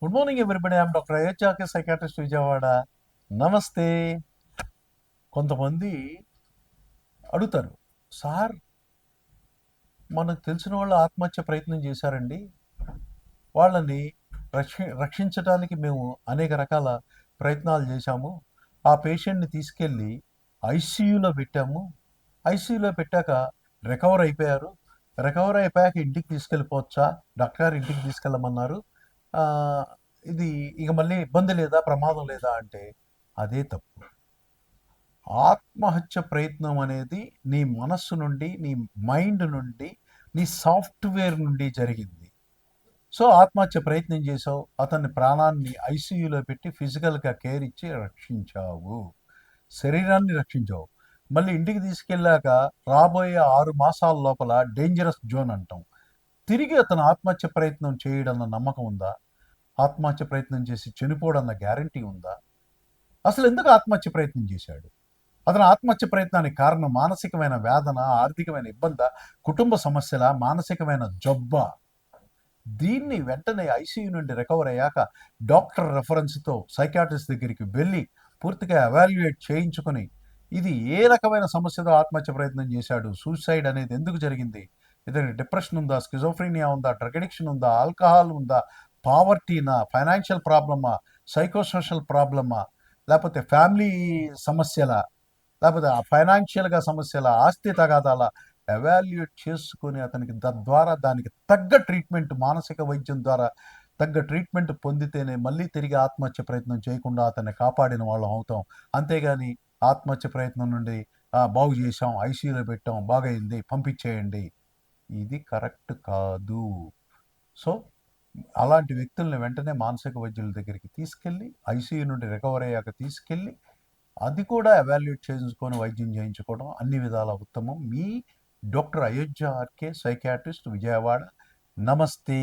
Good morning everybody. I'm doctor అయోధ్యాకే psychiatrist Vijayawada. నమస్తే. కొంతమంది అడుగుతారు, సార్ మనకు తెలిసిన వాళ్ళు ఆత్మహత్య ప్రయత్నం చేశారండి, వాళ్ళని రక్షించడానికి మేము అనేక రకాల ప్రయత్నాలు చేశాము. ఆ పేషెంట్ని తీసుకెళ్ళి ఐసీయూలో పెట్టాము. ఐసీయూలో పెట్టాక రికవర్ అయిపోయారు. రికవర్ అయిపోయాక ఇంటికి తీసుకెళ్ళిపోవచ్చా, డాక్టర్ గారు ఇంటికి తీసుకెళ్ళమన్నారు. ఆ, ఇది ఇక మళ్ళీ ఇబ్బంది లేదా, ప్రమాదం లేదా అంటే అదే తప్పు. ఆత్మహత్య ప్రయత్నం అనేది నీ మనస్సు నుండి, నీ మైండ్ నుండి, నీ సాఫ్ట్వేర్ నుండి జరిగింది. సో ఆత్మహత్య ప్రయత్నం చేసావు, అతని ప్రాణాన్ని ఐసీయూలో పెట్టి ఫిజికల్గా కేర్ ఇచ్చి రక్షించావు, శరీరాన్ని రక్షించావు. మళ్ళీ ఇంటికి తీసుకెళ్ళాక రాబోయే 6 మాసాల లోపల డేంజరస్ జోన్ అంటాం. తిరిగి అతను ఆత్మహత్య ప్రయత్నం చేయడన్న నమ్మకం ఉందా? ఆత్మహత్య ప్రయత్నం చేసి చనిపోవడన్న గ్యారంటీ ఉందా? అసలు ఎందుకు ఆత్మహత్య ప్రయత్నం చేశాడు? అతను ఆత్మహత్య ప్రయత్నానికి కారణం మానసికమైన వేదన, ఆర్థికమైన ఇబ్బంది, కుటుంబ సమస్యల, మానసికమైన జబ్బ? దీన్ని వెంటనే ఐసీయూ నుండి రికవర్ అయ్యాక డాక్టర్ రెఫరెన్స్తో సైకాట్రిస్ట్ దగ్గరికి వెళ్ళి పూర్తిగా ఎవాల్యుయేట్ చేయించుకొని ఇది ఏ రకమైన సమస్యతో ఆత్మహత్య ప్రయత్నం చేశాడు, సూసైడ్ అనేది ఎందుకు జరిగింది, ఇతనికి డిప్రెషన్ ఉందా, స్కిజోఫ్రీనియా ఉందా, డ్రగ్ అడిక్షన్ ఉందా, ఆల్కహాల్ ఉందా, పావర్టీనా, ఫైనాన్షియల్ ప్రాబ్లమా, సైకోసోషల్ ప్రాబ్లమా, లేకపోతే ఫ్యామిలీ సమస్యల, లేకపోతే ఆ ఫైనాన్షియల్గా సమస్యల, ఆస్తి తగాదాల ఎవాల్యుయేట్ చేసుకొని అతనికి తద్వారా దానికి తగ్గ ట్రీట్మెంట్, మానసిక వైద్యం ద్వారా తగ్గ ట్రీట్మెంట్ పొందితేనే మళ్ళీ తిరిగి ఆత్మహత్య ప్రయత్నం చేయకుండా అతన్ని కాపాడిన వాళ్ళం అవుతాం. అంతేగాని ఆత్మహత్య ప్రయత్నం నుండి బాగు చేసాం, ఐసీయూలో పెట్టాం, బాగైంది, పంపించేయండి, ఇది కరెక్ట్ కాదు. సో అలాంటి వ్యక్తుల్ని వెంటనే మానసిక వైద్యుల దగ్గరికి తీసుకెళ్ళి ఐసీయూ నుండి రికవర్ అయ్యాక తీసుకెళ్ళి అది కూడా ఎవాల్యుయేట్ చేసుకొని వైద్యం చేయించుకోవడం అన్ని విధాల ఉత్తమం. మీ doctor Ayodhya R K psychiatrist, Vijayawada. నమస్తే.